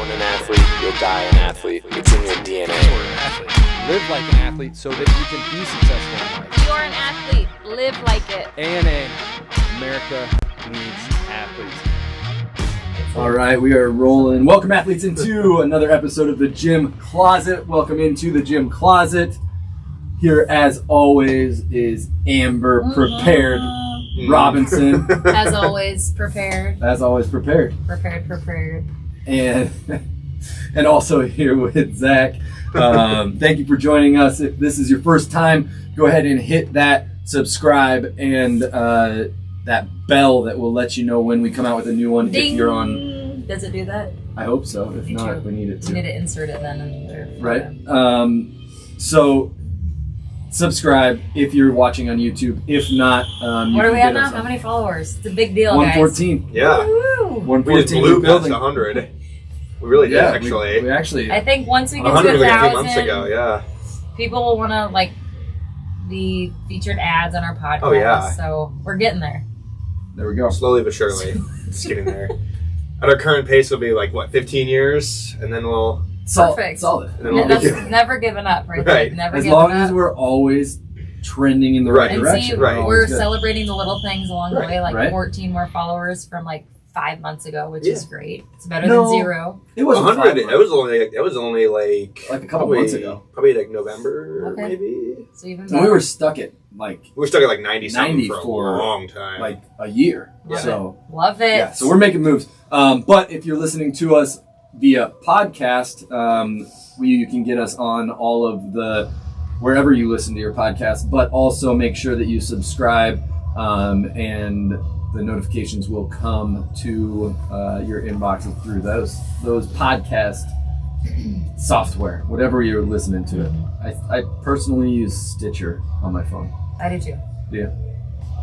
born an athlete, you'll die an athlete. It's in your DNA. You're an athlete. Live like an athlete so that you can be successful in life. You're an athlete. Live like it. ANA, America needs athletes. All right, we are rolling. Welcome, athletes, into another episode of the Gym Closet. Welcome into the Gym Closet. Here, as always, is Amber Prepared Robinson. As always, prepared. As always, prepared. Prepared. And also here with Zach. Thank you for joining us. If this is your first time, go ahead and hit that subscribe and that bell that will let you know when we come out with a new one. Ding. If you're on, Does it do that? I hope so. If not, we need it to. We need to insert it then in there. Right. So subscribe if you're watching on YouTube. If not, what are we at now? How many followers? It's a big deal, 114. guys. Yeah. Woo! 114. We just blew past 100. We really did, actually. We actually. I think once we get to 100 like 1,000, 2 months ago, yeah. people will want to be featured ads on our podcast. Oh, yeah. So we're getting there. There we go. Slowly but surely. Just getting there. At our current pace, it'll be 15 years, and then we'll... Perfect. Solid. And then we'll That's be... never giving up, right? Right. Never As giving long up. as we're always trending in the right And direction. see, Right. we're Always good. celebrating the little things along the way, Right. 14 more followers from 5 months ago, which Yeah. is great. It's better than 0. It wasn't 100, 5 it was only like a couple months ago. Probably November, Okay. maybe. So even And better. we were stuck at We were stuck at 90 something 90 for a for, long time. a year. Love So Love it. yeah, so we're making moves. But if you're listening to us via podcast, you can get us on all of the wherever you listen to your podcast. But also make sure that you subscribe, and the notifications will come to your inboxes through those podcast software, whatever you're listening to it. I personally use Stitcher on my phone. I do too. Yeah.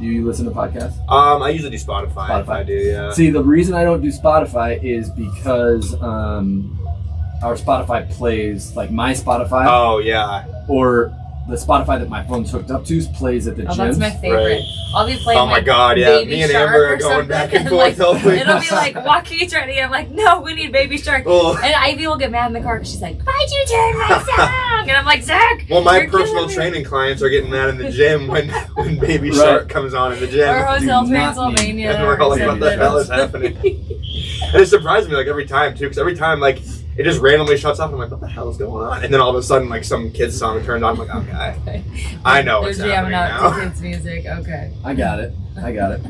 Do you listen to podcasts? I usually do Spotify. If I do, yeah. See, the reason I don't do Spotify is because our Spotify plays, my Spotify, Oh, yeah. or the Spotify that my phone's hooked up to plays at the Oh, gym. that's my favorite. Right. I'll be playing Oh my God, yeah. Baby Me and Shark Amber are or going back something, and forth all week. It'll be Joaquin's ready. I'm like, no, we need Baby Shark. Oh. And Ivy will get mad in the car because she's like, why'd you turn my song? And I'm like, Zach, Well, my you're personal killing me. training clients are getting mad in the gym when Baby Shark comes on in the gym. Or Hotel Do not Transylvania. And we're all like, what the hell is happening? And it surprised me every time too, because every time it just randomly shuts off. I'm like, what the hell is going on? And then all of a sudden some kid's song turns on. I'm like, okay, I know what's They're jamming happening out now. to kids' music. Okay. I got it.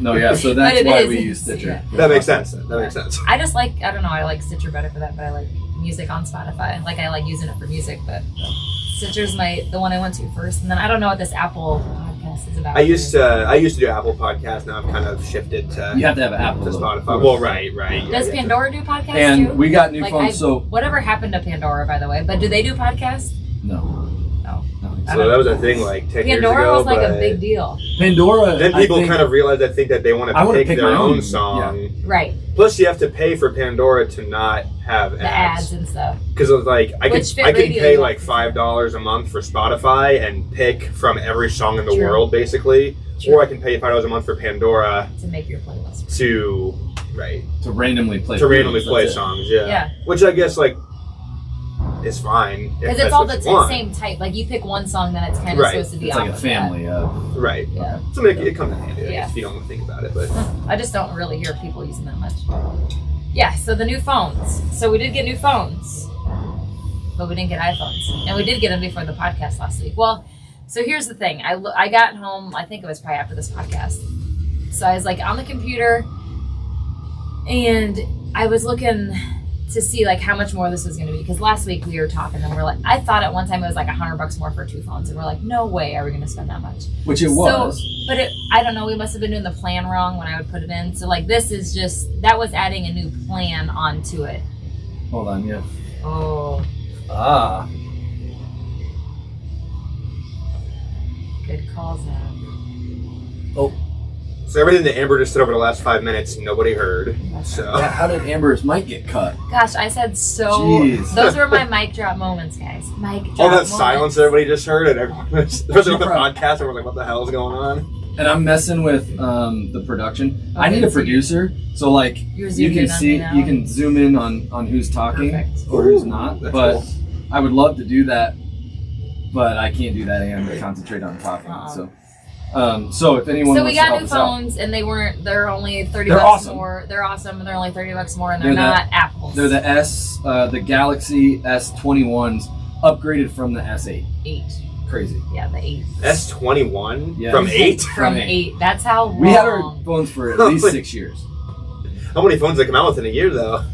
No, yeah, so But that's it why is. we use Stitcher. Yeah. That makes sense. That makes sense. I just I don't know, I like Stitcher better for that, but I like music on Spotify. I like using it for music, but Stitcher's the one I went to first. And then I don't know what this Apple podcast is about. I used to do Apple Podcasts. Now I've kind of shifted to You have to have an Apple to though. Spotify. Well, right. Yeah, Does yeah. Pandora do podcasts too? And we got new phones, so whatever happened to Pandora, by the way? But do they do podcasts? no. No. So that was a thing 10 years ago. Pandora was a but big deal. Pandora. Then people I think, kind of realized, I think, that they want I wanna to pick pick their my own own, song. Right. Plus, you have to pay for Pandora to not have The ads and stuff. Because I Which could Fit I could Radio pay you have to $5 a month for Spotify and pick from every song in the True. world, basically. True. Or I can pay $5 a month for Pandora To make your playlist. to randomly play play That's it. songs. Yeah. Yeah. Which I guess is fine. if Because that's it's all what the you want. same type. You pick one song, then it's kind of Right. supposed to be It's off like a of family. Right. That. Yeah. So it comes in handy, I Yeah. guess, if you don't think about it. But I just don't really hear people using that much. Yeah, so the new phones. So we did get new phones, but we didn't get iPhones. And we did get them before the podcast last week. Well, so here's the thing. I got home, I think it was probably after this podcast. So I was on the computer, and I was looking to see how much more this was going to be. Because last week we were talking, and we're I thought at one time it was $100 more for 2 phones. And we're no way are we going to spend that much. Which it was. So, but I don't know, we must have been doing the plan wrong when I would put it in. So this is just, that was adding a new plan onto it. Hold on, yeah. Oh, Ah. good call, Zach. Oh. so everything that Amber just said over the last 5 minutes, nobody heard. So Yeah, how did Amber's mic get cut? Gosh, I said so. Jeez. Those were my mic drop moments, guys. Mic drop all that moments. silence everybody just heard, and everyone, especially with the Right. podcast, everyone's like, "What the hell is going on?" And I'm messing with the production. I Okay, need a so producer, so like You're you zoomed can in on see, me now. you can zoom in on who's talking Perfect. or who's not. That's But cool. I would love to do that, but I can't do that and concentrate on talking. So if anyone So wants we to got help new us out, phones, and they're only 30 They're bucks awesome. more. They're awesome, and they're only 30 bucks more, and they're They're not Apples. they're the Galaxy S21s upgraded from the S8. 8. Crazy. Yeah, the 8. S21 Yeah. from 8. From 8. That's how long. We had our phones for at least 6 years. How many phones did they come out with in a year though?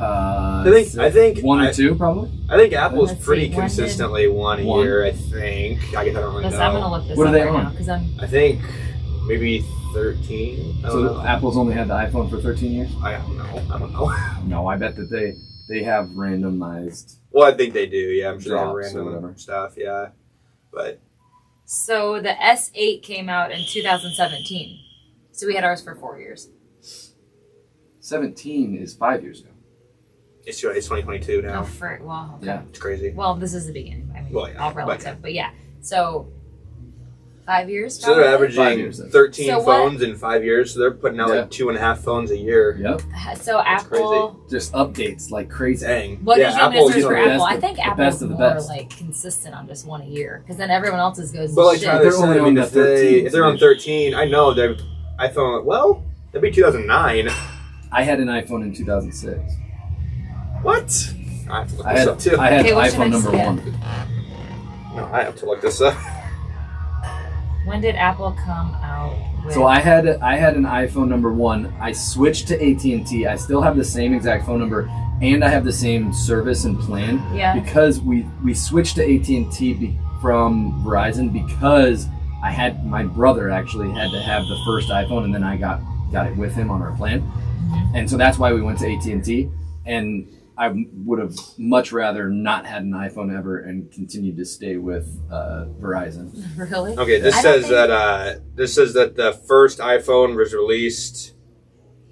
I think one or two probably. I think Apple's Let's pretty see, when did- consistently one a One. year. I think. I guess I don't really Listen, I'm know. gonna look this What are up they right on? now because I'm. I think maybe 13. I don't So know. Apple's only had the iPhone for 13 years. I don't know. No, I bet that they have randomized. Well, I think they do. Yeah, I'm sure they have Drops or random whatever. stuff. Yeah, but So the S8 came out in 2017. So we had ours for 4 years. 17 is 5 years ago. it's 2022 now. Oh, well, okay. Yeah. It's crazy. Well, this is the beginning. I mean, Well, yeah, all but relative, but yeah. So 5 years. So they're probably? 5 averaging years then. 13 So what- phones in 5 years. So they're putting out Yeah. like 2.5 phones a year. Yep. So Apple. Just updates like crazy. Dang. What yeah, is your Apple, message you for know, the Apple? best I of- think the Apple's best of the more best. like consistent on just one a year, because then everyone else's goes. But to like shit. Tyler They're said, only I mean, on if the 13, they're on 13, I know their iPhone. Well, that'd be 2009. I had an iPhone in 2006. What? I have to look I this had up too. I had Okay, what should I iPhone number say? 1. No, I have to look this up. When did Apple come out with? So I had an iPhone number 1. I switched to AT&T. I still have the same exact phone number, and I have the same service and plan. Yeah. Because we switched to AT&T from Verizon because my brother actually had to have the first iPhone, and then I got it with him on our plan, and so that's why we went to AT&T. And I would have much rather not had an iPhone ever and continued to stay with Verizon. Really? Okay, this I don't says that the first iPhone was released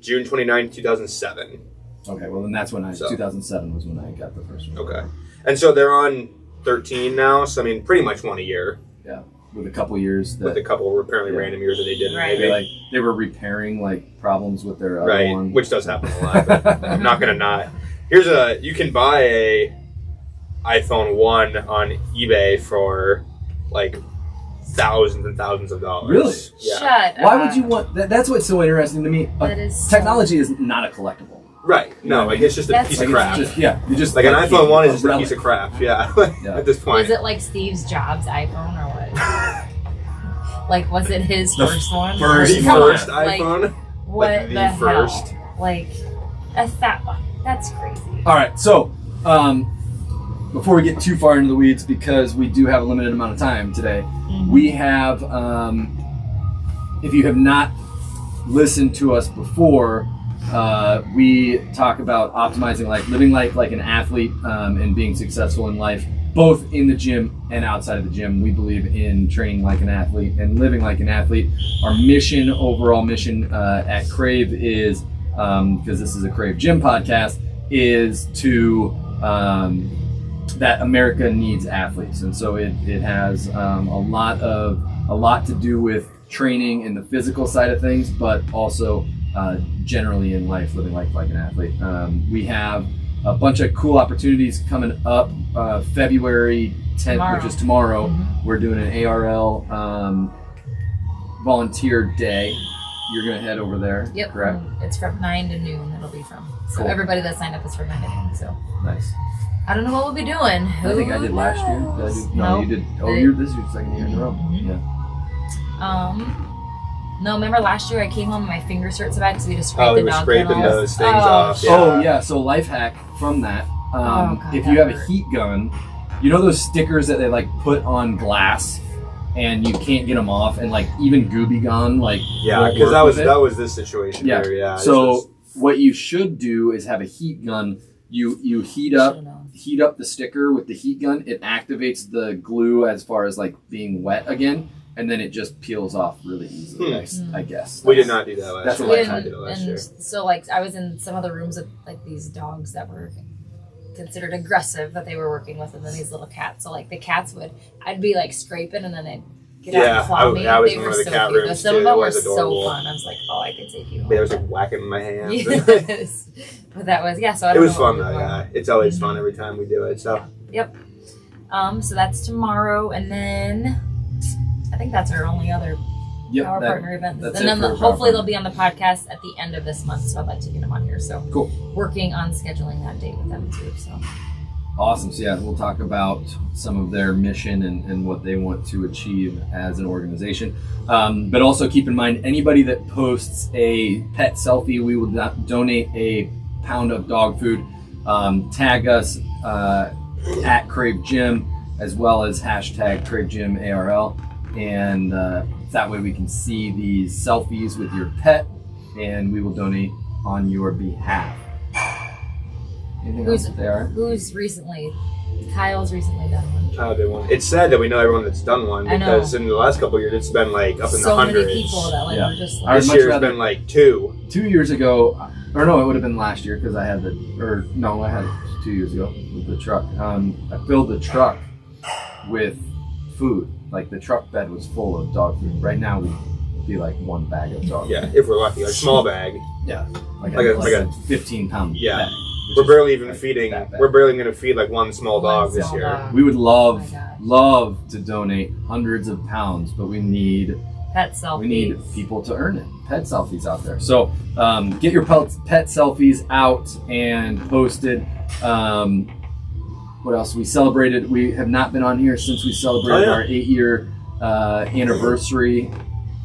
June 29, 2007. Okay, well then that's when 2007 was when I got the first one. Okay, and so they're on 13 now. So I mean, pretty much one a year, Yeah, with a couple years with a couple apparently Yeah. random years that they didn't. Right. Maybe. they were repairing like problems with their other Right, one. which does happen a lot. But I'm not gonna not. You can buy a iPhone 1 on eBay for like thousands and thousands of dollars. Really? Yeah. Shut Why up. would you want that? That's what's so interesting to me. That is Technology is not a collectible. Right. No, like it's just a That's piece Like of crazy. crap. it's just you just Like an iPhone 1 is just a relic. piece of crap. Yeah. Yeah. At this point. Was it like Steve Jobs' iPhone or what? Like, was it his The first one? first the Come on, first like, iPhone? What Like the, the hell? first. Like, that's crazy. All right, so before we get too far into the weeds, because we do have a limited amount of time today, we have, if you have not listened to us before, we talk about optimizing life, living life like an athlete, and being successful in life, both in the gym and outside of the gym. We believe in training like an athlete and living like an athlete. Our mission, overall mission at Krave is, because this is a Krave Gym podcast, is to that America needs athletes, and so it has a lot to do with training and the physical side of things, but also generally in life, living life like an athlete. We have a bunch of cool opportunities coming up. February 10th, Tomorrow. which is tomorrow, we're doing an ARL volunteer day. You're gonna head over there, Yep. correct? It's from 9 to noon. It'll be from. So Cool. everybody that signed up is from 9 to noon. So Nice. I don't know what we'll be doing. I think I did last year. Did I do? No, Nope. you did. Oh, this is your second year in a row. Mhm. Yeah. No, remember last year I came home and my fingers hurt so bad because we just scraped Oh, the we were dog scraping kennels. those things Oh, off. Yeah. Oh yeah. So life hack from that. God, If that you have a hurt. heat gun, you know those stickers that they like put on glass, and you can't get them off, and like even Gooby Gone like Yeah, won't because work that was with it. that was this situation Yeah. here. Yeah. this So was- what you should do is have a heat gun. You heat up Should've known. the sticker with the heat gun. It activates the glue as far as like being wet again, and then it just peels off really easily. I guess. we did not do that last That's year. what We I didn't- did it last and year. so like I was in some of the rooms with like these dogs that were considered aggressive that they were working with, and then these little cats. So like the cats I'd be like scraping, and then get out and claw me. I was They in were one of the so cat cute. rooms Some too. of That them were was so adorable. fun. I was like, oh, I could take you. There was like whacking my hands. Yes. But that was, so I It don't was know what fun we though, were yeah. doing. It's always fun every time we do it. So Yep. So that's tomorrow, and then I think that's our only other Power Partner event. that's And it then for Power hopefully Partner. they'll be on the podcast at the end of this month, so I'd like to get them on here. So Cool. working on scheduling that date with them too. So Awesome. So yeah, we'll talk about some of their mission and what they want to achieve as an organization. But also keep in mind, anybody that posts a pet selfie, we will donate a pound of dog food. Tag us at Krave Gym, as well as hashtag Krave Gym ARL. And that way we can see these selfies with your pet, and we will donate on your behalf. Anything else there? who's recently? Kyle's recently done one. Kyle did one. It's sad that we know everyone that's done one I know. because in the last couple of years it's been like up in the So hundreds. many people that Yeah. were just I would This much year it's rather- been like 2. 2 years ago, or no, it would have been last year because I had I had 2 years ago with the truck. I filled the truck with food. Like the truck bed was full of dog food. Right now we'd be like one bag of dog food. Yeah, if we're lucky, like small bag. Yeah. Like Like a a 15-pound Yeah. bag. which We're is barely even like feeding. that bag. We're barely going to feed like one small dog this small year. dog. We would Oh my gosh. love to donate hundreds of pounds, but we need pet selfies. We need people to earn it. Pet selfies out there. So get your pet selfies out and posted. What else? We celebrated. We have not been on here since we celebrated our 8-year anniversary,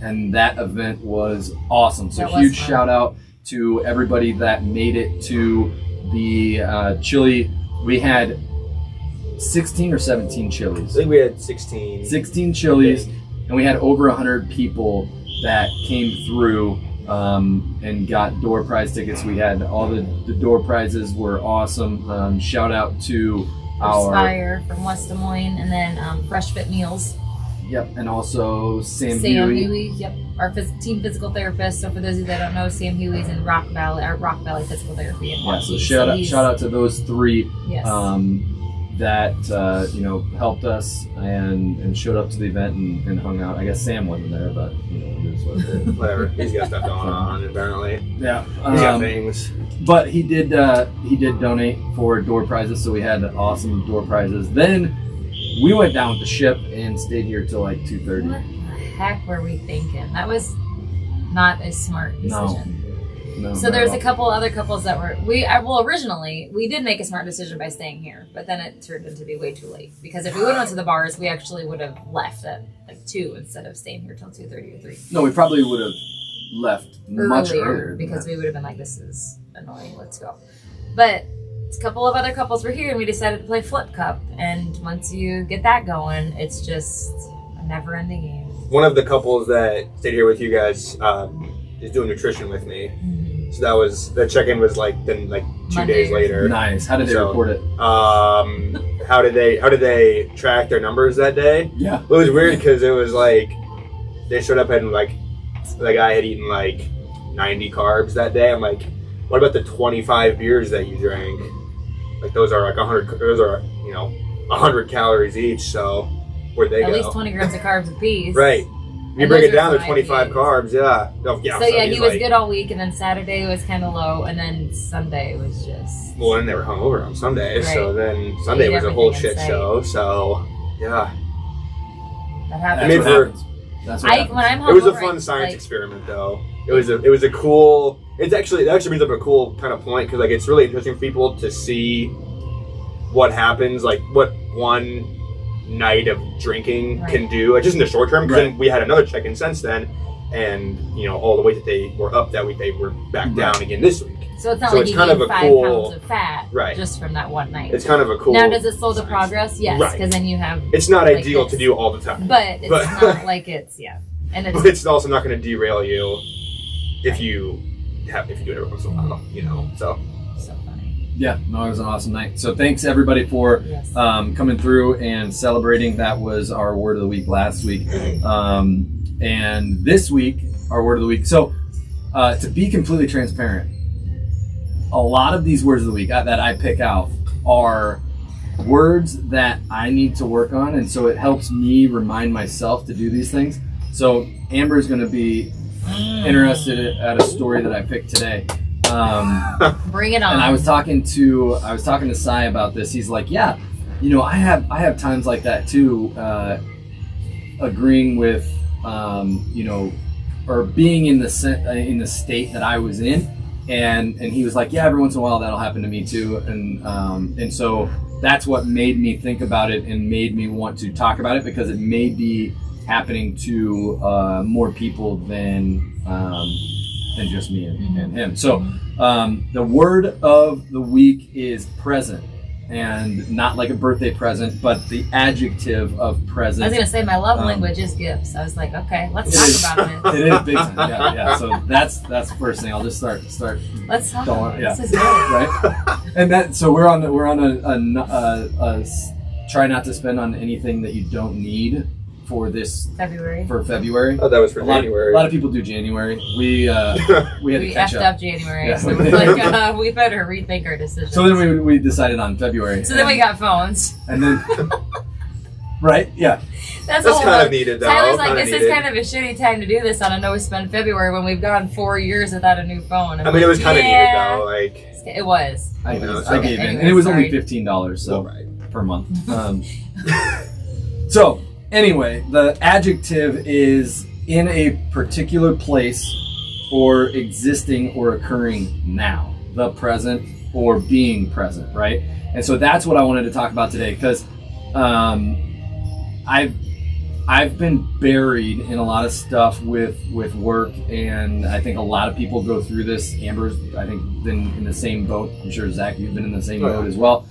and that event was awesome. So That was huge fun. shout out to everybody that made it to the chili. We had 16 or 17 I chilies. think we had 16. 16 chilies, and we had over 100 people that came through and got door prize tickets. We had all the door prizes were awesome. Shout out to our Aspire from West Des Moines, and then Fresh Fit Meals. and also Sam Sam Huey. Huey, yep, our team physical therapist. So for those of you that don't know, Sam Huey's in Rock Valley Physical Therapy in Yeah, so Waukee. shout out to those three Yes. that helped us and showed up to the event and hung out. I guess Sam wasn't there, but it is what it is. Whatever. He's got stuff going on apparently. Yeah, He's got things. but he did donate for door prizes, so we had awesome door prizes. Then we went down with the ship and stayed here till like 2:30. What the heck were we thinking? That was not a smart decision. No, So not there's at a couple other couples that were originally we did make a smart decision by staying here, but then it turned into be way too late because if we would have went to the bars, we actually would have left at like 2 instead of staying here till 2:30 or 3. No, we probably would have left much earlier than because that. we would have been like, this is annoying, let's go. But a couple of other couples were here and we decided to play Flip Cup, and once you get that going, it's just a never-ending game. One of the couples that stayed here with you guys is doing nutrition with me. So the check-in was like 2 Monday. days later. Nice. How did they So- report it? How did they track their numbers that day? Yeah. It was weird because it was like they showed up and like the guy had eaten like 90 carbs that day. I'm like, what about the 25 beers that you drank? Like those are like 100. Those are 100 calories each. So where'd they At go? least 20 grams of carbs apiece. Right. You And break those it down are to 25 5 carbs. Yeah. Oh, yeah. So yeah, he's he was like- good all week, and then Saturday was kind of low, and then Sunday was just. Well, and they were hungover on Sunday, so Right. then Sunday Ate was a whole everything in shit sight. show. So yeah, That That's happened. mean, what for- happens. That's what When happens. I'm hungover, it was a fun science like, experiment, though. It was a cool. It actually brings up a cool kind of point because like it's really interesting for people to see what happens, like what one night of drinking Right. can do, like just in the short term. Because Right. then we had another check-in since then, and all the weight that they were up that week, they were back Right. down again this week. So it's not So like it's you kind gained of a 5 cool- pounds of fat Right. just from that one night. It's kind of a cool. Now, does it slow the progress? Yes, Right. because then you have. It's not like ideal this. to do all the time, But it's But- not like it's and it's but it's also not going to derail you if you do it every once in a while, So so funny. Yeah, no, it was an awesome night. So thanks everybody for Yes. coming through and celebrating. That was our word of the week last week. And this week, our word of the week. So to be completely transparent, a lot of these words of the week that I pick out are words that I need to work on, and so it helps me remind myself to do these things. So Amber's going to be interested at a story that I picked today. Bring it on. And I was talking to Sai about this. He's like, yeah, you know, I have times like that too, agreeing with, you know, or being in the state that I was in, and he was like, yeah, every once in a while that'll happen to me too, and so that's what made me think about it and made me want to talk about it, because it may be happening to more people than just me and him. So the word of the week is present, and not like a birthday present, but the adjective of present. I was gonna say my love language is gifts. I was like, okay, let's talk about it. It is big time. Yeah. So that's the first thing. I'll just start. Let's talk about it. Yeah. This is good. Right. And that. So we're on a try not to spend on anything that you don't need for this February. For February. Oh, that was for January. A lot of people do January. We had to catch effed up. up January, Yeah. so we're like, we better rethink our decisions. So then we decided on February. So then we got phones. And then, right? Yeah. That's kind of needed, though. Tyler's like, Kinda this is needed. kind of a shitty time to do this on a no spend February when we've gone 4 years without a new phone. I mean, it was kind of needed though. Like, It was. I Okay, gave in, anyway, and it was only sorry. $15, so right. per month. So anyway, the adjective is in a particular place, or existing or occurring now. The present, or being present, right? And so that's what I wanted to talk about today, because I've been buried in a lot of stuff with work, and I think a lot of people go through this. Amber's, I think, been in the same boat. I'm sure, Zach, you've been in the same boat as well,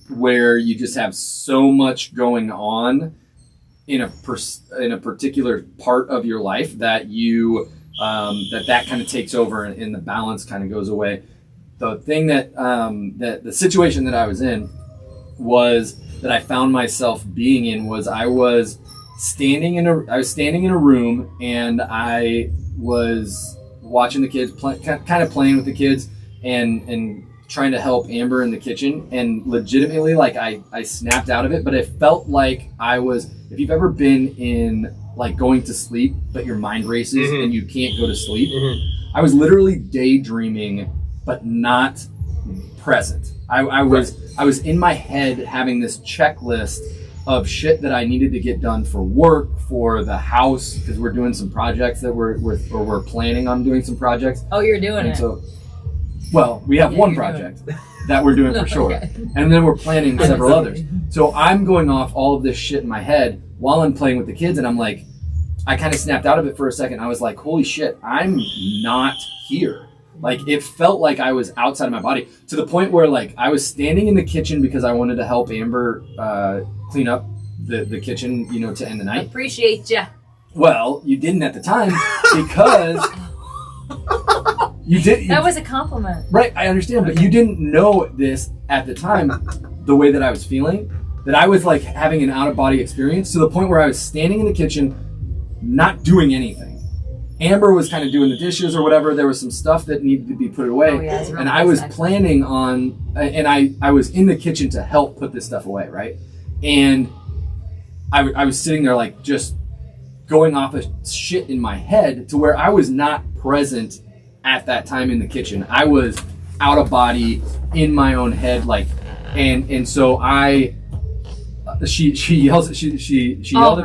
where you just have so much going on in a particular part of your life that you that kind of takes over, and the balance kind of goes away. The thing that the situation that I was in was that I found myself being in was I was standing in a room, and I was watching the kids kind of playing with the kids and trying to help Amber in the kitchen, and legitimately, like, I snapped out of it, but it felt like I was, if you've ever been in, like, going to sleep but your mind races and you can't go to sleep, I was literally daydreaming but not present. I was in my head having this checklist of shit that I needed to get done for work, for the house, because we're doing some projects that we're planning on doing some projects. Oh, you're doing it. So, well, we have one project that we're doing for sure, Okay. and then we're planning several others. So I'm going off all of this shit in my head while I'm playing with the kids, and I'm like, I kind of snapped out of it for a second. I was like, holy shit, I'm not here. Like, it felt like I was outside of my body, to the point where, like, I was standing in the kitchen because I wanted to help Amber clean up the kitchen, you know, to end the night. Appreciate ya. Well, you didn't at the time, because you did. That was a compliment. Right, I understand, but you didn't know this at the time, the way that I was feeling, that I was like having an out-of-body experience, to the point where I was standing in the kitchen, not doing anything. Amber was kind of doing the dishes or whatever. There was some stuff that needed to be put away. Oh, yeah, and I was planning on, and I was in the kitchen to help put this stuff away, right? And I was sitting there, like, just going off of shit in my head, to where I was not present at that time in the kitchen. I was out of body in my own head, like, and so she yells at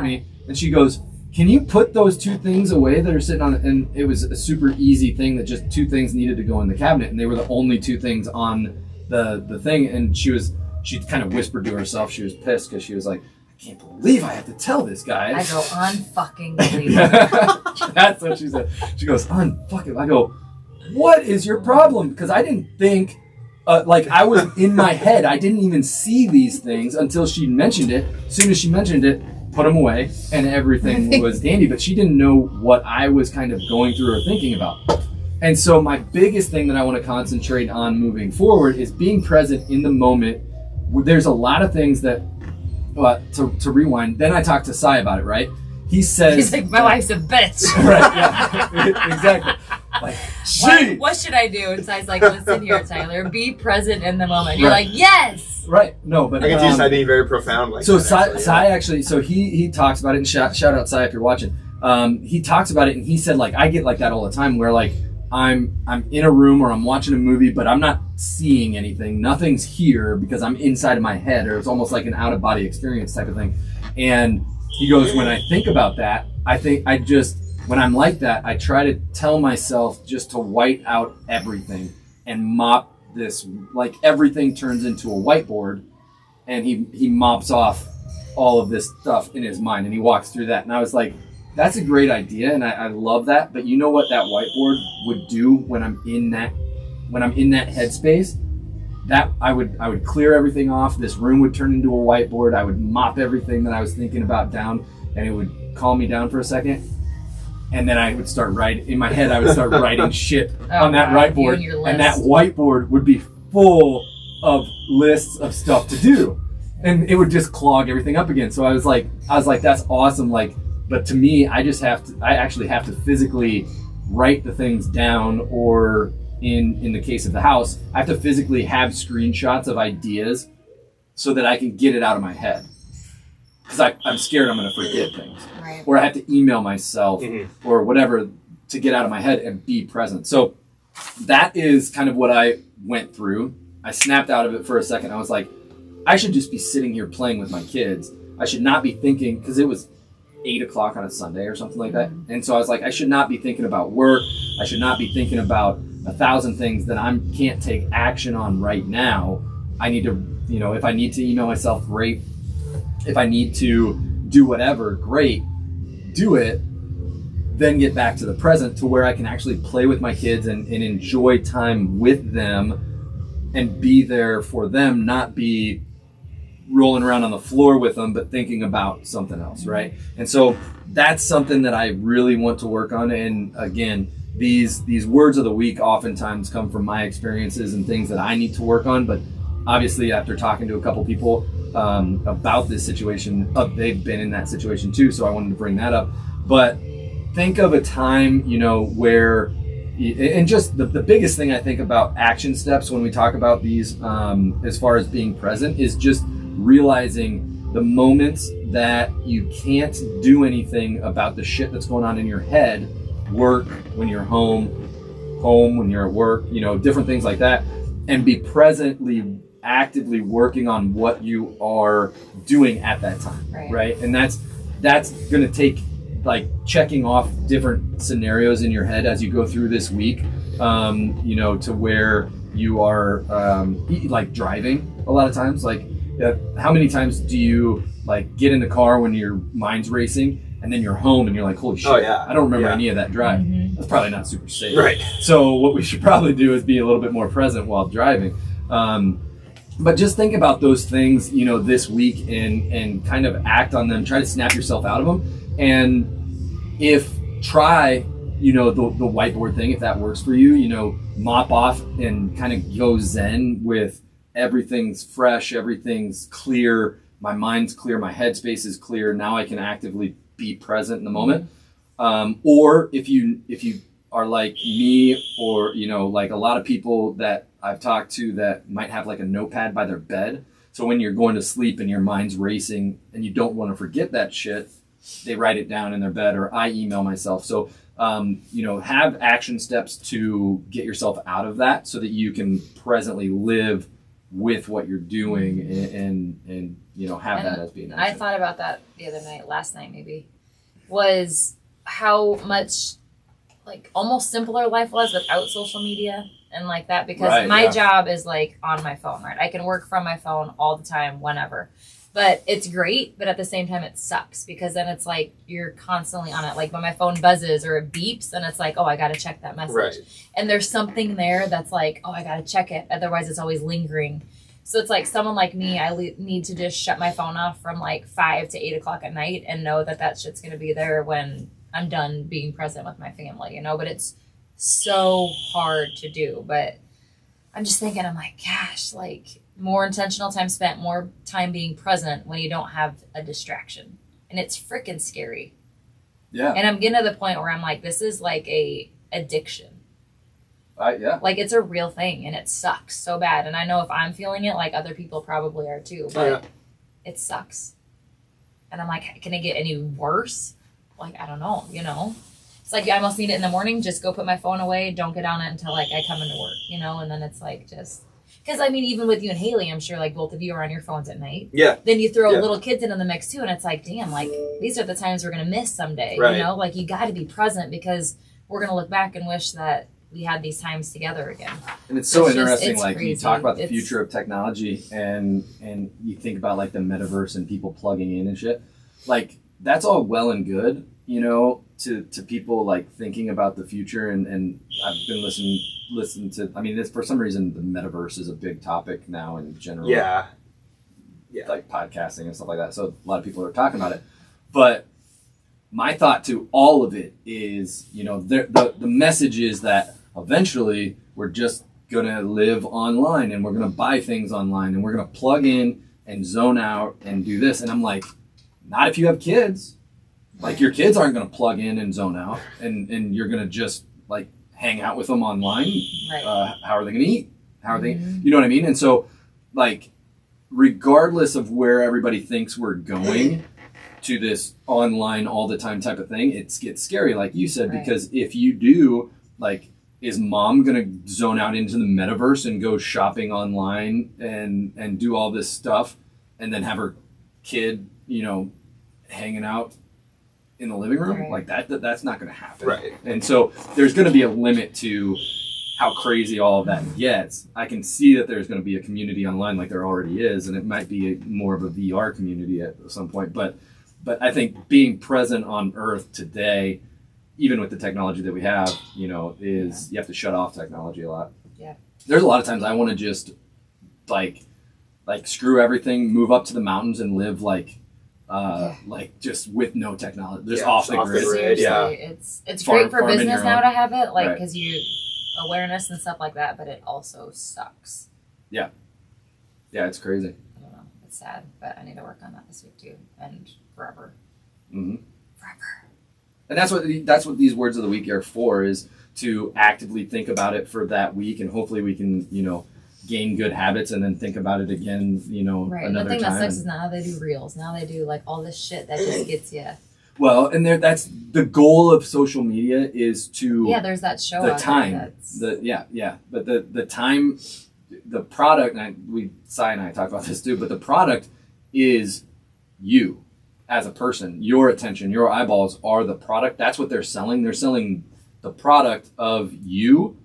me, and she goes, can you put those two things away that are sitting on it? And it was a super easy thing that just two things needed to go in the cabinet, and they were the only two things on the thing. And she kind of whispered to herself. She was pissed because she was like, I can't believe I have to tell this guy. I go, unfucking believable. That's what she said. She goes, unfucking. I go, what is your problem? Because I didn't think, like, I was in my head. I didn't even see these things until she mentioned it. As soon as she mentioned it, put them away, and everything was dandy. But she didn't know what I was kind of going through or thinking about. And so my biggest thing that I want to concentrate on moving forward is being present in the moment. There's a lot of things that, to rewind, then I talked to Sai about it, right? He says... He's like, my wife's a bitch. Right, yeah, exactly. Like, What should I do? And Sai's like, listen here, Tyler, be present in the moment. You're like, yes! Right. No, but I can see Sai being very profound. Like so that, Sai actually, so he talks about it, and shout out Sai if you're watching. He talks about it, and he said, like, I get like that all the time, where like I'm in a room or I'm watching a movie, but I'm not seeing anything. Nothing's here because I'm inside of my head, or it's almost like an out of body experience type of thing. And he goes, when I think about that, when I'm like that, I try to tell myself just to white out everything and mop this, like everything turns into a whiteboard, and he mops off all of this stuff in his mind, and he walks through that. And I was like, that's a great idea, and I love that. But you know what that whiteboard would do when I'm in that headspace? That I would clear everything off. This room would turn into a whiteboard. I would mop everything that I was thinking about down, and it would calm me down for a second. And then I would start writing in my head. I would start writing shit on that whiteboard, and that whiteboard would be full of lists of stuff to do, and it would just clog everything up again. So I was like, that's awesome. Like, but to me, I actually have to physically write the things down, or in the case of the house, I have to physically have screenshots of ideas so that I can get it out of my head. Because I'm scared I'm going to forget things. Right. Or I have to email myself or whatever to get out of my head and be present. So that is kind of what I went through. I snapped out of it for a second. I was like, I should just be sitting here playing with my kids. I should not be thinking, because it was 8 o'clock on a Sunday or something like that. And so I was like, I should not be thinking about work. I should not be thinking about 1,000 things that I can't take action on right now. I need to, if I need to email myself, great. If I need to do whatever, great, do it. Then get back to the present, to where I can actually play with my kids and enjoy time with them and be there for them, not be rolling around on the floor with them, but thinking about something else, right? And so that's something that I really want to work on. And again, these words of the week oftentimes come from my experiences and things that I need to work on. But obviously, after talking to a couple people about this situation, they've been in that situation too, so I wanted to bring that up. But think of a time, where, and just the biggest thing I think about action steps when we talk about these, as far as being present, is just realizing the moments that you can't do anything about the shit that's going on in your head. Work when you're home when you're at work, different things like that, and be presently actively working on what you are doing at that time, right? And that's going to take like checking off different scenarios in your head as you go through this week, to where you are like driving a lot of times. Like, how many times do you like get in the car when your mind's racing, and then you're home and you're like, holy shit, I don't remember any of that drive. That's probably not super safe. Right. So what we should probably do is be a little bit more present while driving. But just think about those things, this week, and kind of act on them. Try to snap yourself out of them. And try, the whiteboard thing, if that works for you, mop off and kind of go zen with everything's fresh, everything's clear, my mind's clear, my headspace is clear. Now I can actively be present in the moment. Or if you are like me, or like a lot of people that I've talked to that might have like a notepad by their bed, so when you're going to sleep and your mind's racing and you don't want to forget that shit, they write it down in their bed, or I email myself. So have action steps to get yourself out of that, so that you can presently live with what you're doing and have that as being action. I thought about that the other night, last night maybe, was how much like almost simpler life was without social media and like that, because my job is like on my phone, right? I can work from my phone all the time, whenever. But it's great, but at the same time it sucks, because then it's like you're constantly on it. Like when my phone buzzes or it beeps, and it's like, oh, I got to check that message. Right. And there's something there that's like, oh, I got to check it. Otherwise it's always lingering. So it's like someone like me, I need to just shut my phone off from like 5 to 8 o'clock at night and know that shit's going to be there when I'm done being present with my family, but it's so hard to do. But I'm just thinking, I'm like, gosh, like more intentional time spent, more time being present when you don't have a distraction. And it's freaking scary. Yeah. And I'm getting to the point where I'm like, this is like a addiction. Yeah. Like, it's a real thing, and it sucks so bad. And I know if I'm feeling it, like, other people probably are too. But it sucks. And I'm like, can it get any worse? Like, I don't know, you know? It's like, I almost need it in the morning. Just go put my phone away. Don't get on it until, like, I come into work, you know? And then it's like, just... Because, I mean, even with you and Haley, I'm sure, like, both of you are on your phones at night. Yeah. Then you throw little kids into the mix, too, and it's like, damn, like, these are the times we're going to miss someday, right. you know? Like, you got to be present because we're going to look back and wish that we had these times together again. And it's so interesting, it's like, crazy. you talk about the future of technology and you think about, like, the metaverse and people plugging in and shit. Like, that's all well and good, you know, to people, like, thinking about the future. And I've been listening to, I mean, for some reason, the metaverse is a big topic now in general. Yeah. Like podcasting and stuff like that. So a lot of people are talking about it. But my thought to all of it is, you know, the message is that eventually we're just going to live online and we're going to buy things online and we're going to plug in and zone out and do this. And I'm like, not if you have kids. Like, your kids aren't going to plug in and zone out and you're going to just, like, hang out with them online. Right. How are they going to eat? How are they, you know what I mean? And so, like, regardless of where everybody thinks we're going to this online all the time type of thing, it gets scary, like you said, because if you do, like, is mom going to zone out into the metaverse and go shopping online and do all this stuff and then have her kid, you know, hanging out in the living room? Right. Like, that's not going to happen. Right. And so there's going to be a limit to how crazy all of that gets. I can see that there's going to be a community online like there already is, and it might be more of a VR community at some point. But I think being present on Earth today, even with the technology that we have, you know, is you have to shut off technology a lot. Yeah. There's a lot of times I want to just like screw everything, move up to the mountains and live like just with no technology, just off the grid. Seriously, Yeah. it's Farm- great for farm in business your now own. to have it, like, Right. because you awareness and stuff like that, but it also sucks. Yeah, it's crazy. I don't know, it's sad, but I need to work on that this week too, and forever. Mm-hmm. Forever. And that's what these words of the week are for, is to actively think about it for that week, and hopefully we can, you know, gain good habits and then think about it again, you know, Right. And another the thing time. that sucks is now they do reels. Now they do like all this shit that just gets you. Well, and that's the goal of social media, is to Yeah, there's that show. the out time, there that's... but the time, the product, and Sai and I talk about this too, but the product is you as a person. Your attention, your eyeballs are the product. That's what they're selling. They're selling the product of you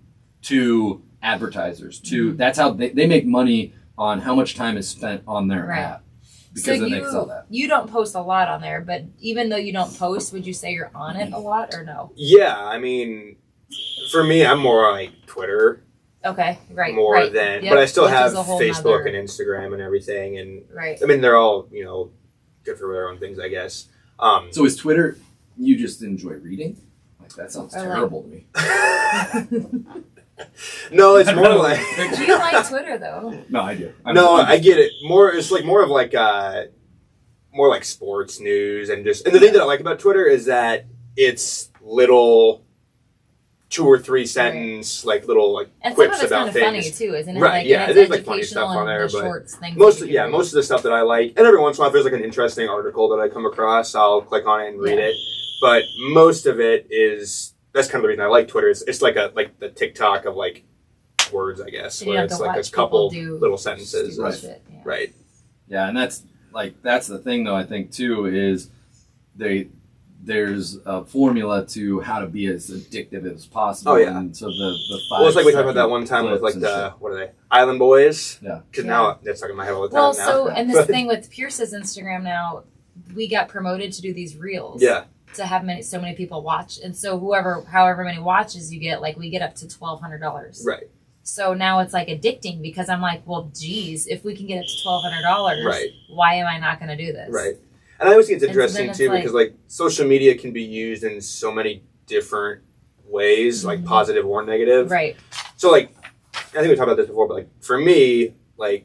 to advertisers. That's how they make money on how much time is spent on their app. Because then they sell that. You don't post a lot on there, but even though you don't post, would you say you're on it a lot or no? Yeah, I mean, for me, I'm more on like Twitter. Okay, right. More right. than, Yep, but I still which have is a whole Facebook nother- and Instagram and everything, and Right. I mean they're all, you know, good for their own things, I guess. So is Twitter? You just enjoy reading? Like, that sounds terrible to me. No, it's more like Do you like Twitter though? No, I do. I get it. It's like more of like more like sports news and the thing that I like about Twitter is that it's little 2 or 3 sentence like little like And some quips of it's about kind of funny things. too, isn't it? Right, Like, yeah, and there's it's like funny stuff educational on there, and the but shorts things most that of you can read. most of the stuff that I like, and every once in a while if there's like an interesting article that I come across, I'll click on it and read it. But most of it that's kind of the reason I like Twitter. It's like the TikTok of like words, I guess, And you where have it's to like a watch couple people do little sentences. stupid Right. shit, yeah. Right. Yeah, and that's the thing though, I think too, is there's a formula to how to be as addictive as possible. Oh, yeah. And so the 5 Well, it's like we talked about that one time with like clips and what are they? Island Boys. Yeah. Because Yeah. now that's stuck in my head all the time. Well, now. so and this thing with Pierce's Instagram now, we got promoted to do these reels. Yeah. To have so many people watch, and so however many watches you get, like we get up to $1,200. Right. So now it's like addicting because I'm like, well, geez, if we can get it to $1,200, Right. why am I not going to do this? Right. And I always think it's And so interesting then it's too like- because like social media can be used in so many different ways, like positive or negative. Right. So like, I think we talked about this before, but like for me, like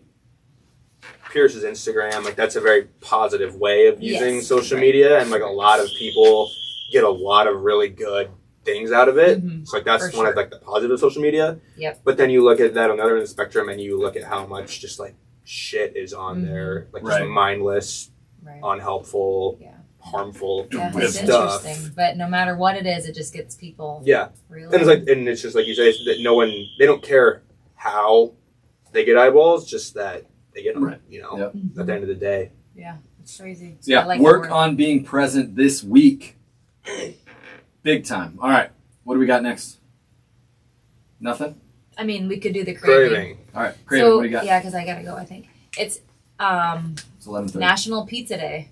Pierce's Instagram, like that's a very positive way of using Yes, social right. media, and like a lot of people get a lot of really good things out of it. Mhm. So like that's For one of sure. like the positive of social media. Yep. But then you look at that on the other end of the spectrum, and you look at how much just like shit is on there, like just Right. mindless, Right. unhelpful, Yeah. harmful Yeah, with it's stuff. interesting. But no matter what it is, it just gets people Yeah, really. and it's like, and it's just like you say, it's that no one, they don't care how they get eyeballs, just that they get them. Right. You know, Yep. at the end of the day. Yeah, it's crazy. So yeah, I like work the word. on being present this week. Big time. All right. What do we got next? Nothing? I mean, we could do the craving. Craving. All right. Craven, So what do you got? yeah, because I gotta go. I think it's It's 11:30. National Pizza Day.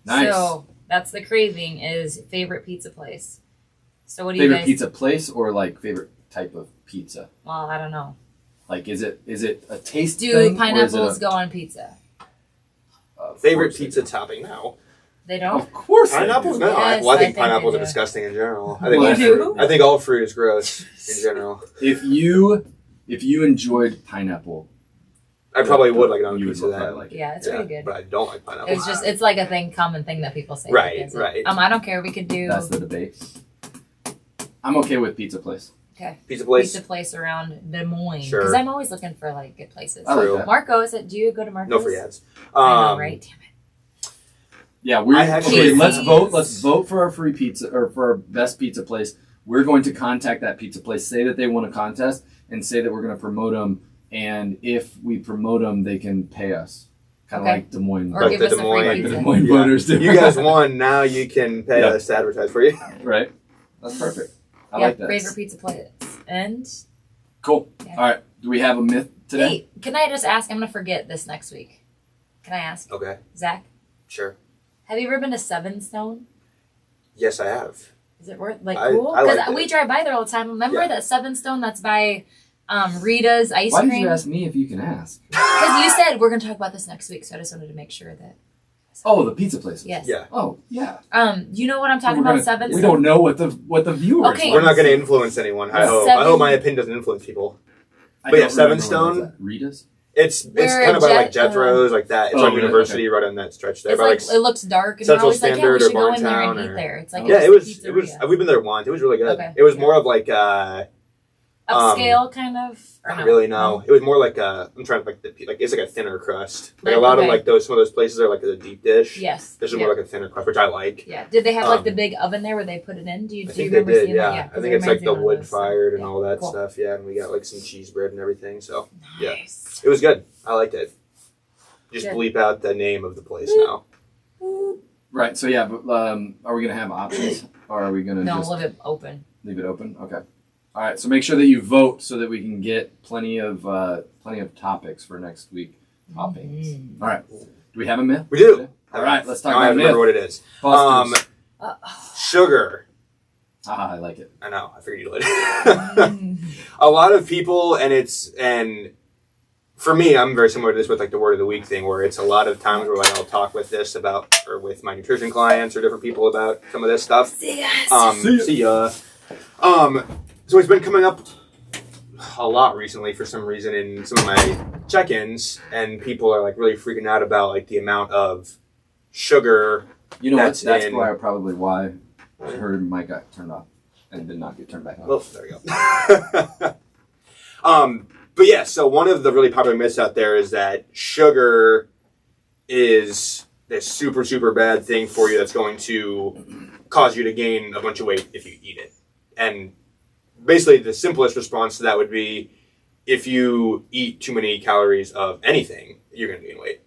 Nice. So that's the craving is favorite pizza place. So what do you Favorite guys? pizza place or like favorite type of pizza? Well, I don't know. Like, is it a taste Do thing? or is it pineapples go on pizza? Of Favorite course they pizza do. topping now. They don't. Of course they Pineapples? do. No. Yes, Well, I I think think pineapples they are do. disgusting in general. I You think do? I think all fruit is gross in general. If you enjoyed pineapple, I probably would like it on you would pizza probably then. like it. Yeah, it's really good. But I don't like pineapple. It's just it's like a common thing that people say. Right, like, is it- right. I don't care. We could do That's the debate. I'm okay with pizza place. okay Pizza place. pizza place around Des Moines Sure. because I'm always looking for like good places. I like True. that. Marco, is it? Do you go to Marco's? No free ads. I know, right? Damn it. Yeah, we're I actually- okay. Let's Jeez. vote. Let's vote for our free pizza or for our best pizza place. We're going to contact that pizza place, say that they won a contest, and say that we're going to promote them. And if we promote them, they can pay us, kind of Okay. like Des Moines, Or Like give the us a Des free Moines- like the pizza. Des Moines Yeah. voters do. You guys won. Now you can pay Yeah. us to advertise for you. right? That's perfect. I Yeah, like that. favorite pizza place. And Cool. Yeah. All right. Do we have a myth today? hey, can I just ask? I'm gonna forget this next week. Can I ask Okay. Zach? Sure. Have you ever been to Seven Stone? Yes, I have. Is it worth like I- cool? I Because liked it. we drive by there all the time. Remember Yeah. that Seven Stone that's by Rita's ice Why did cream? you ask me if you can ask? Because you said we're gonna talk about this next week, so I just wanted to make sure that. Oh, the pizza places. Yes. Yeah. Oh, yeah. You know what I'm talking We're about? gonna- Seven We Stone. don't know what the viewers. Okay. We're want. not going to influence anyone. I hope. Seven- I hope my opinion doesn't influence people. I But yeah, don't Seven remember where Stone. that's at. Rita's. It's Where kind of by like Jet- Jethro's, like that. It's Oh, on really? University, right on that stretch there. It's By like like, it looks dark, and Central we're always like, yeah, we Standard or should go in there and Barntown eat or- there. It's like yeah, it's it was. a It was. pizzeria. We've been there once. It was really good. Okay. It was Yeah. more of like upscale kind of. Or I no? don't really know. It was more like I'm trying to like it's like a thinner crust. Like a Like, lot of okay. like some of those places are like a deep dish. Yes. This is yeah. more like a thinner crust, which I like. Yeah. Did they have like the Um, big oven there where they put it in? Do you I do you think they remember did. seeing Yeah, that? I think it's like the reminds me of one of wood those. fired and Yeah. all that Cool. stuff. Yeah, and we got like some cheese bread and everything. So yeah. Nice. it was good. I liked it. Just Good. bleep out the name of the place now. Right. So yeah, but are we gonna have options, or are we gonna No, just leave it open. leave it open? Okay. All right. So make sure that you vote so that we can get plenty of topics for next week. Toppings. Mm. All right. Do we have a myth? We do. All right. Let's talk Now I about remember myth. what it is. Busters. Sugar. I like it. I know. I figured you would. Mm. A lot of people, and for me, I'm very similar to this with like the word of the week thing, where it's a lot of times where like I'll talk with this about, or with my nutrition clients or different people about some of this stuff. See you guys. See ya. So it's been coming up a lot recently for some reason in some of my check-ins, and people are like really freaking out about like the amount of sugar. You know what? That's That's in- why her mic got turned off and did not get turned back on. Well, there we go. But yeah, so one of the really popular myths out there is that sugar is this super, super bad thing for you that's going to cause you to gain a bunch of weight if you eat it. And basically the simplest response to that would be if you eat too many calories of anything, you're going to gain weight.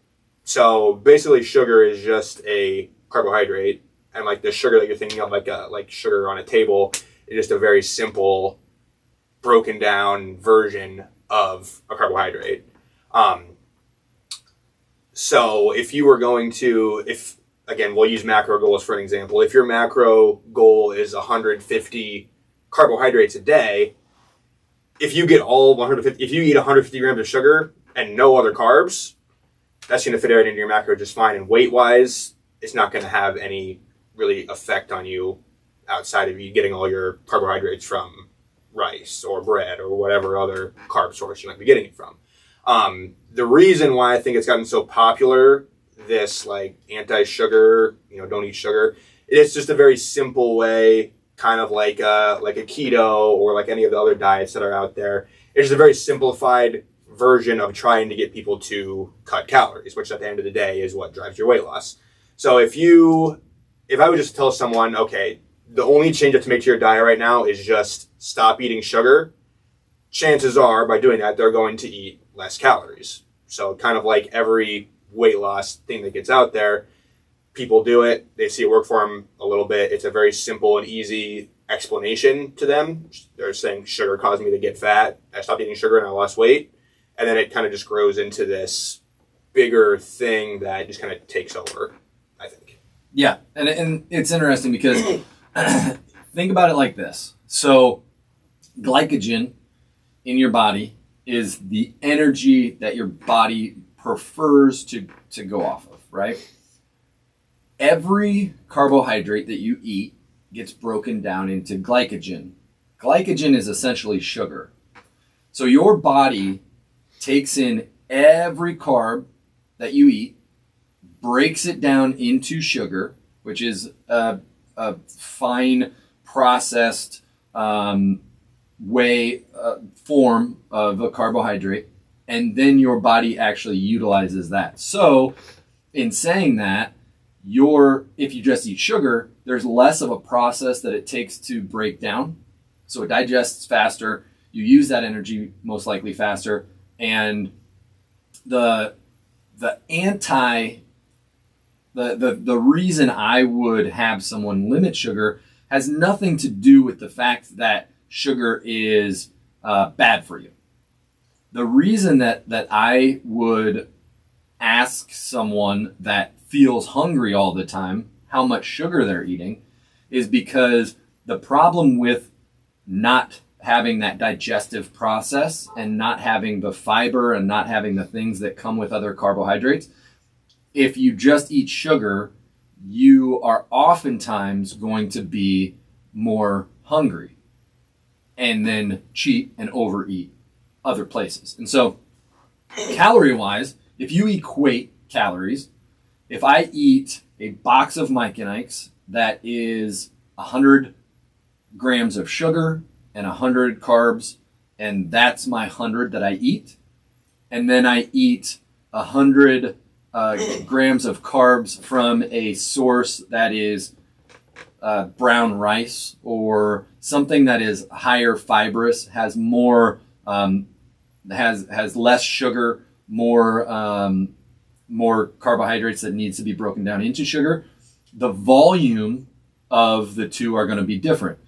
So basically sugar is just a carbohydrate, and like the sugar that you're thinking of, like sugar on a table, is just a very simple broken down version of a carbohydrate. So if you were going to, again, we'll use macro goals for an example. If your macro goal is 150 carbohydrates a day, if you eat 150 grams of sugar and no other carbs, that's going to fit right into your macro just fine. And weight wise, it's not going to have any really effect on you outside of you getting all your carbohydrates from rice or bread or whatever other carb source you might be getting it from. The reason why I think it's gotten so popular, this like anti-sugar, don't eat sugar, it's just a very simple way kind of like a keto or like any of the other diets that are out there. It's just a very simplified version of trying to get people to cut calories, which at the end of the day is what drives your weight loss. So if I would just tell someone, okay, the only change you have to make to your diet right now is just stop eating sugar, chances are by doing that, they're going to eat less calories. So kind of like every weight loss thing that gets out there, people do it, they see it work for them a little bit. It's a very simple and easy explanation to them. They're saying sugar caused me to get fat. I stopped eating sugar and I lost weight. And then it kind of just grows into this bigger thing that just kind of takes over, I think. Yeah, and it's interesting because think about it like this. So glycogen in your body is the energy that your body prefers to go off of, right? Every carbohydrate that you eat gets broken down into glycogen. Glycogen is essentially sugar. So your body takes in every carb that you eat, breaks it down into sugar, which is a fine processed form of a carbohydrate, and then your body actually utilizes that. So in saying that, if you just eat sugar, there's less of a process that it takes to break down. So it digests faster. You use that energy most likely faster. And the reason I would have someone limit sugar has nothing to do with the fact that sugar is bad for you. The reason that I would ask someone that feels hungry all the time how much sugar they're eating is because the problem with not having that digestive process and not having the fiber and not having the things that come with other carbohydrates, if you just eat sugar, you are oftentimes going to be more hungry and then cheat and overeat other places. And so calorie-wise, if you equate calories, if I eat a box of Mike and Ike's that is 100 grams of sugar and 100 carbs, and that's my 100 that I eat, and then I eat 100 grams of carbs from a source that is brown rice or something that is higher fibrous, has more, has less sugar, more carbohydrates that needs to be broken down into sugar, the volume of the two are going to be different.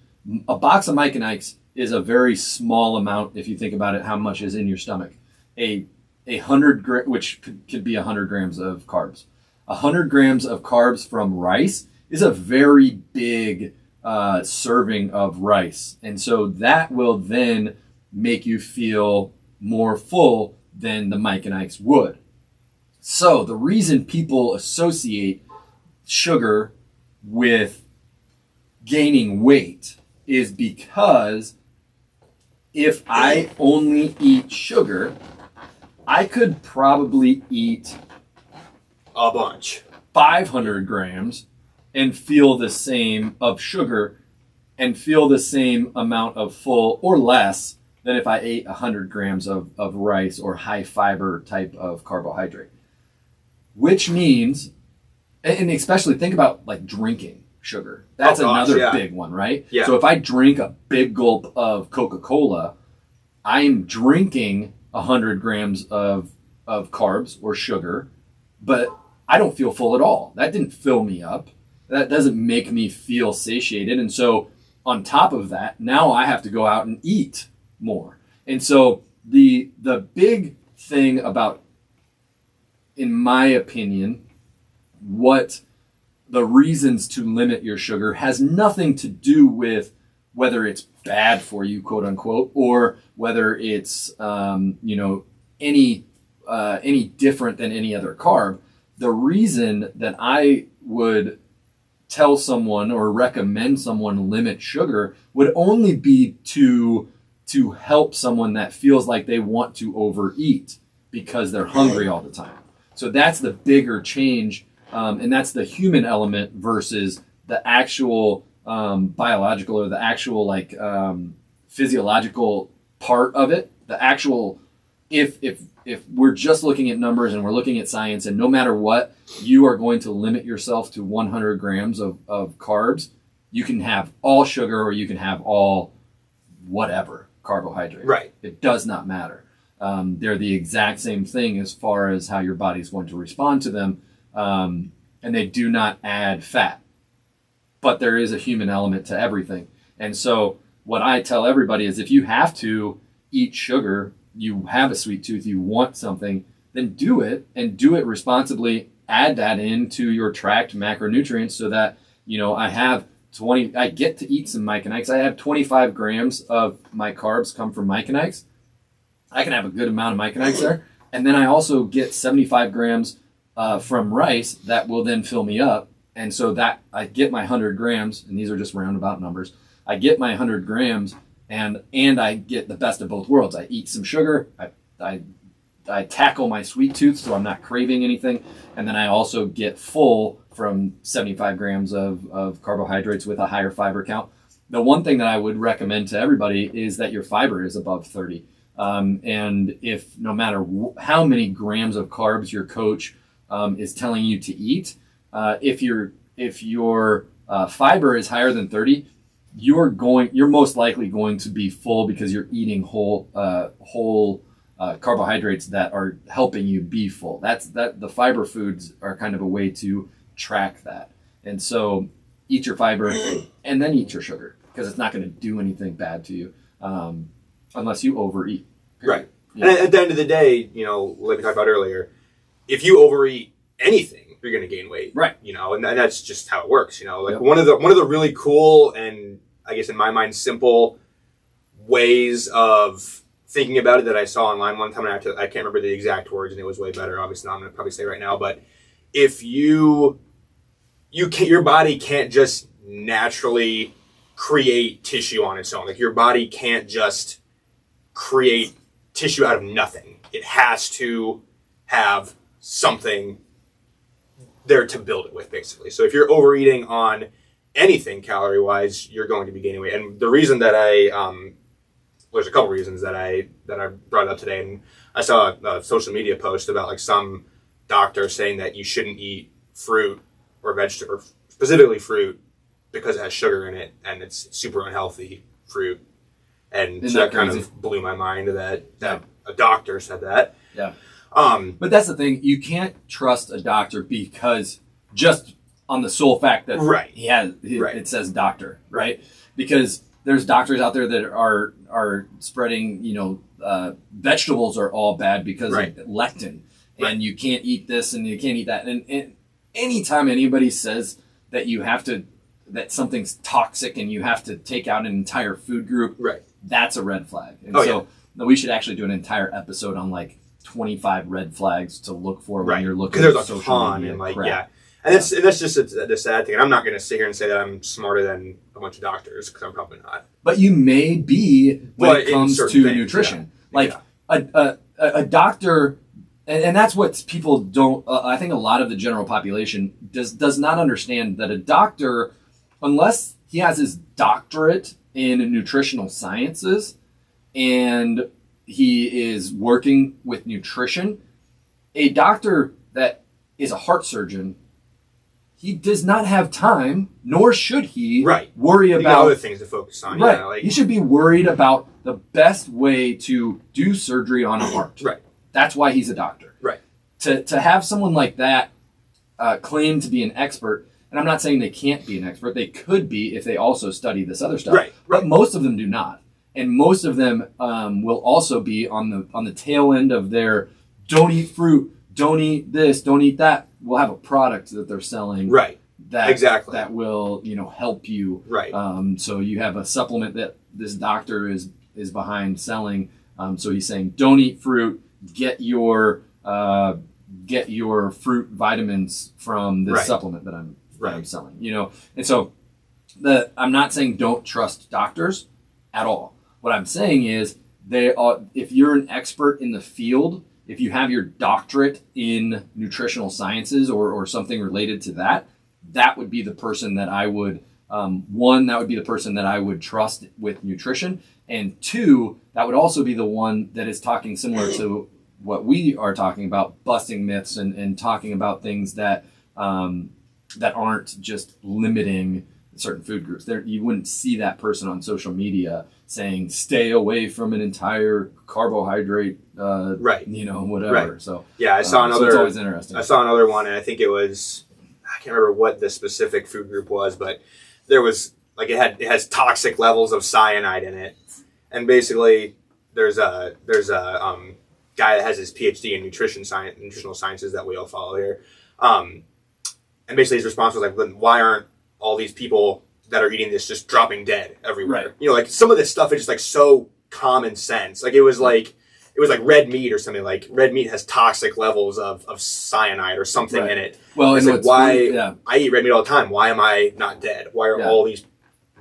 A box of Mike and Ike's is a very small amount if you think about it, how much is in your stomach. A 100 which could be 100 grams of carbs. 100 grams of carbs from rice is a very big serving of rice. And so that will then make you feel more full than the Mike and Ike's would. So the reason people associate sugar with gaining weight is because if I only eat sugar, I could probably eat a bunch, 500 grams and feel the same of sugar and feel the same amount of full or less than if I ate 100 grams of rice or high fiber type of carbohydrate. Which means, and especially think about like drinking sugar. That's another big one, right? Yeah. So if I drink a big gulp of Coca-Cola, I'm drinking 100 grams of carbs or sugar, but I don't feel full at all. That didn't fill me up. That doesn't make me feel satiated. And so on top of that, now I have to go out and eat more. And so the big thing about, in my opinion, what the reasons to limit your sugar has nothing to do with whether it's bad for you, quote unquote, or whether it's any different than any other carb. The reason that I would tell someone or recommend someone limit sugar would only be to help someone that feels like they want to overeat because they're hungry all the time. So that's the bigger change, and that's the human element versus the actual biological or the actual like physiological part of it, the actual if we're just looking at numbers and we're looking at science, and no matter what, you are going to limit yourself to 100 grams of carbs. You can have all sugar or you can have all whatever carbohydrate. Right. It does not matter. They're the exact same thing as far as how your body's going to respond to them. And they do not add fat. But there is a human element to everything. And so what I tell everybody is if you have to eat sugar, you have a sweet tooth, you want something, then do it, and do it responsibly. Add that into your tracked macronutrients so that, I get to eat some Myconics. I have 25 grams of my carbs come from Myconics. I can have a good amount of Myconics there. And then I also get 75 grams from rice that will then fill me up. And so that I get my 100 grams, and these are just roundabout numbers. I get my 100 grams and I get the best of both worlds. I eat some sugar. I tackle my sweet tooth so I'm not craving anything. And then I also get full from 75 grams of carbohydrates with a higher fiber count. The one thing that I would recommend to everybody is that your fiber is above 30. And if no matter how many grams of carbs your coach is telling you to eat, if your fiber is higher than 30, you're most likely going to be full because you're eating whole carbohydrates that are helping you be full. The fiber foods are kind of a way to track that. And so eat your fiber and then eat your sugar, because it's not going to do anything bad to you unless you overeat. Right. Yeah. And at the end of the day, like we talked about earlier, if you overeat anything, you're going to gain weight. Right. And that's just how it works. One of the really cool and I guess in my mind simple ways of thinking about it that I saw online one time, and I can't remember the exact words, and it was way better. Obviously, I'm going to probably say right now, but if your body can't just naturally create tissue on its own. Like your body can't just create tissue out of nothing. It has to have something there to build it with, basically. So if you're overeating on anything calorie-wise, you're going to be gaining weight. And the reason that there's a couple reasons that I brought it up today, and I saw a social media post about like some doctor saying that you shouldn't eat fruit or vegetable, or specifically fruit, because it has sugar in it and it's super unhealthy fruit. And so that kind of blew my mind that a doctor said that. Yeah. But that's the thing. You can't trust a doctor because just on the sole fact that it says doctor, right? Because there's doctors out there that are spreading, vegetables are all bad because of lectin, and you can't eat this and you can't eat that. And anytime anybody says that that something's toxic and you have to take out an entire food group, that's a red flag. And we should actually do an entire episode on like 25 red flags to look for when you're looking at social media. And that's just the sad thing. And I'm not going to sit here and say that I'm smarter than a bunch of doctors, because I'm probably not. But you may be when it comes to nutrition. A doctor, and that's what people don't. I think a lot of the general population does not understand that a doctor, unless he has his doctorate in nutritional sciences and he is working with nutrition, a doctor that is a heart surgeon, he does not have time, nor should he worry about other things to focus on. Right. Yeah, he should be worried about the best way to do surgery on a heart. Right. That's why he's a doctor. Right. To have someone like that claim to be an expert, and I'm not saying they can't be an expert, they could be if they also study this other stuff. Right. But most of them do not. And most of them will also be on the tail end of their don't eat fruit, don't eat this, don't eat that. We'll have a product that they're selling. Right. That will, help you. Right. So you have a supplement that this doctor is behind selling. So he's saying, don't eat fruit. Get your fruit vitamins from this supplement that I'm selling. And so I'm not saying don't trust doctors at all. What I'm saying is if you're an expert in the field, if you have your doctorate in nutritional sciences or something related to that, that would be the person that I would one, that would be the person that I would trust with nutrition. And two, that would also be the one that is talking similar to what we are talking about, busting myths and talking about things that that aren't just limiting certain food groups. You wouldn't see that person on social media saying, stay away from an entire carbohydrate, Right. whatever. Right. So Yeah, I saw another. So it's always interesting. I saw another one, and I think it was, I can't remember what the specific food group was, but there was like it has toxic levels of cyanide in it, and basically there's a guy that has his PhD in nutritional sciences that we all follow here, and basically his response was like, why aren't all these people that are eating this just dropping dead everywhere? Right. Like some of this stuff is just like so common sense. Like it was like red meat or something. Like red meat has toxic levels of cyanide or something in it. Well, it's and like why yeah. I eat red meat all the time. Why am I not dead? Why are Yeah. all these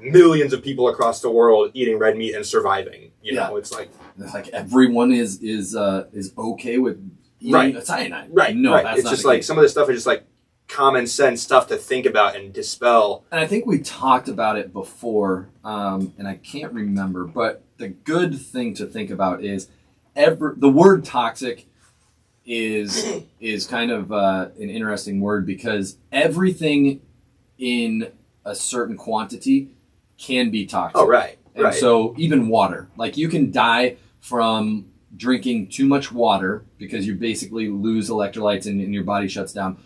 millions of people across the world eating red meat and surviving? It's like everyone is okay with eating cyanide. Right. No, right. that's It's not just the like case. some of this stuff is just like common sense stuff to think about and dispel. And I think we talked about it before, and I can't remember, but the good thing to think about is the word toxic is kind of an interesting word, because everything in a certain quantity can be toxic. Oh, right. And so even water, like you can die from drinking too much water because you basically lose electrolytes and your body shuts down.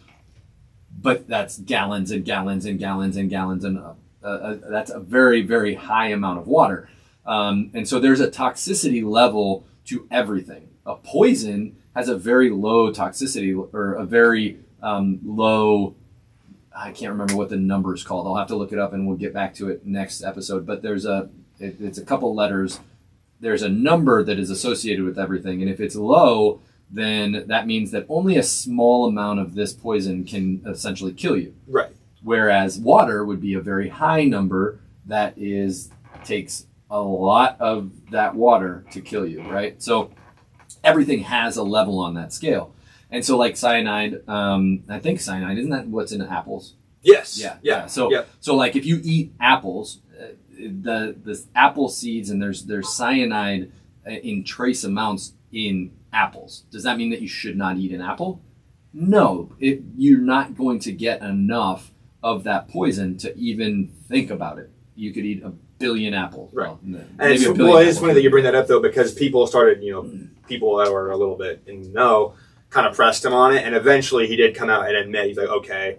But that's gallons and gallons and gallons and gallons, and that's a very, very high amount of water. And so there's a toxicity level to everything. A poison has a very low toxicity, or a very low, I can't remember what the number is called. I'll have to look it up and we'll get back to it next episode. But it's a couple letters. There's a number that is associated with everything. And if it's low, then that means that only a small amount of this poison can essentially kill you. Right. Whereas water would be a very high number that takes a lot of that water to kill you, right? So everything has a level on that scale. And so like cyanide, I think cyanide, isn't that what's in apples? Yes. Yeah. So like if you eat apples, the apple seeds, and there's cyanide in trace amounts in apples. Does that mean that you should not eat an apple? No, you're not going to get enough of that poison to even think about it. You could eat a billion apples. Right. Well, and it's funny that you bring that up, though, because people started, people that were a little bit in the know kind of pressed him on it, and eventually he did come out and admit, he's like, okay,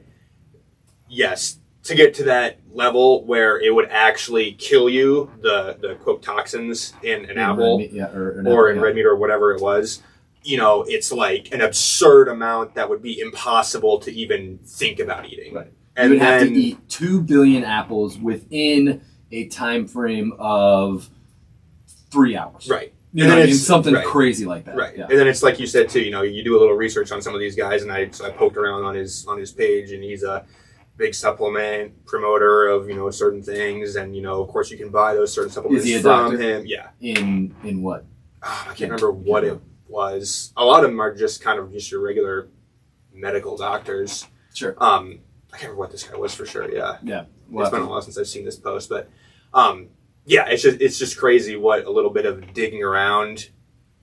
yes, to get to that level where it would actually kill you, the quote toxins in an apple or in red meat or whatever it was, it's like an absurd amount that would be impossible to even think about eating. Right. And you would have to eat 2 billion apples within a time frame of 3 hours. Right. You know what I mean? Something crazy like that. Right. Yeah. And then it's like you said too, you do a little research on some of these guys, and I poked around on his page, and he's a big supplement promoter of, certain things, and of course you can buy those certain supplements from him. Yeah. In what? I can't remember what it was. A lot of them are just kind of just your regular medical doctors. Sure. I can't remember what this guy was for sure. Yeah. Yeah. It's been a while since I've seen this post, but yeah, it's just crazy what a little bit of digging around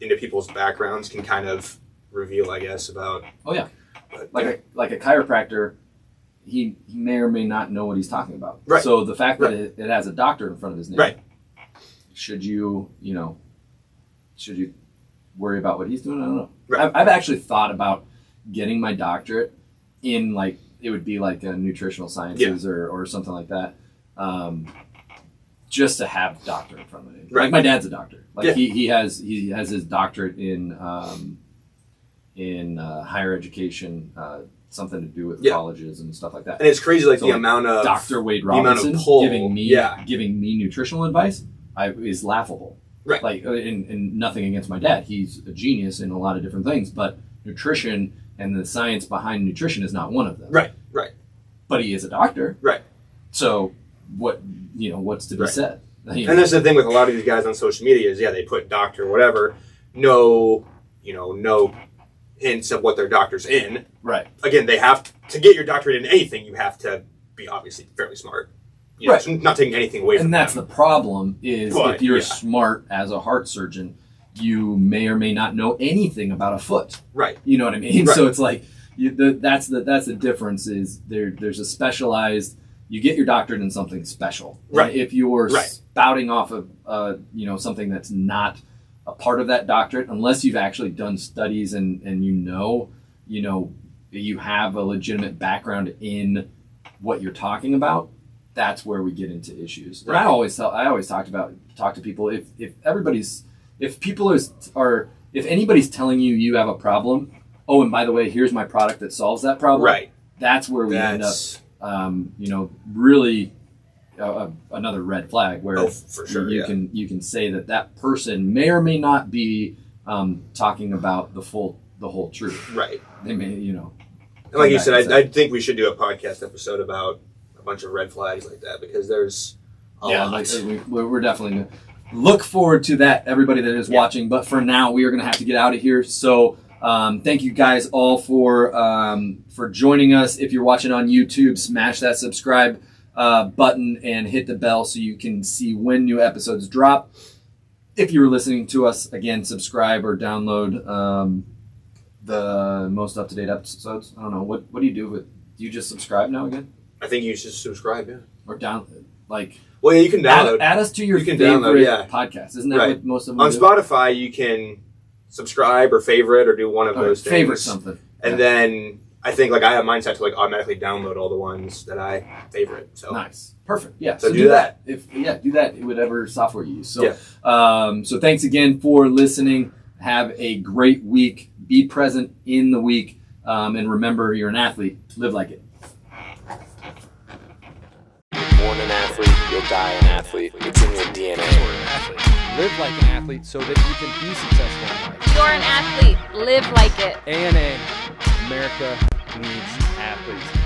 into people's backgrounds can kind of reveal, I guess, about. Oh yeah. But, like a chiropractor, he may or may not know what he's talking about. Right. So the fact that it has a doctor in front of his name, right? Should you worry about what he's doing? I don't know. Right. I've actually thought about getting my doctorate in it would be like a nutritional sciences or something like that, just to have doctor in front of me. Right. Like my dad's a doctor. Like Yeah. he has his doctorate in higher education, something to do with colleges and stuff like that. And it's crazy, like So, the amount of Dr. Wade the amount of Robinson pull, giving me nutritional advice is laughable. Right. Like, and nothing against my dad. He's a genius in a lot of different things, but nutrition and the science behind nutrition is not one of them. Right. But he is a doctor. Right. So what's to be said? And that's the thing with a lot of these guys on social media is, they put doctor, whatever, no hints of what their doctor's in. Right. Again, they have to get your doctorate in anything. You have to be obviously fairly smart. You know, Right. it's not taking anything away from And that's them. the problem is But, if you're yeah. smart as a heart surgeon, you may or may not know anything about a foot. Right. You know what I mean? Right. So it's like that's the difference is there's a specialized. You get your doctorate in something special. Right. If you're Right. spouting off of something that's not a part of that doctorate, unless you've actually done studies and you have a legitimate background in what you're talking about, that's where we get into issues. And Right. I always talk to people if anybody's telling you have a problem. Oh, and by the way, here's my product that solves that problem. Right. That's where we end up. Really another red flag where for sure, you can say that person may or may not be talking about the whole truth. Right. They may, And like you back said, and say- I think we should do a podcast episode about a bunch of red flags like that because there's a lot. like, we're definitely gonna look forward to that, everybody that is watching. But for now, we are going to have to get out of here. So thank you guys all for joining us. If you're watching on YouTube, smash that subscribe button and hit the bell so you can see when new episodes drop. If you were listening to us, again, subscribe or download the most up-to-date episodes. I don't know. What do you do with? Do you just subscribe now again? I think you should subscribe, yeah. Or down Well, yeah, you can download. add us to your You can favorite download, yeah. podcast. Isn't that Right. what most of them On do? Spotify, you can subscribe or favorite or do one of those things. Favorite something. And then I think I have mine set to automatically download all the ones that I favorite. So Nice. Perfect. Yeah. So So do do that. Do that in whatever software you use. So Yeah. so thanks again for listening. Have a great week. Be present in the week. And remember, you're an athlete. Live like it. Born an athlete, you'll die an athlete. It's in your DNA. You're an athlete. Live like an athlete so that you can be successful in life. You're an athlete. Live like it. ANA, America needs athletes.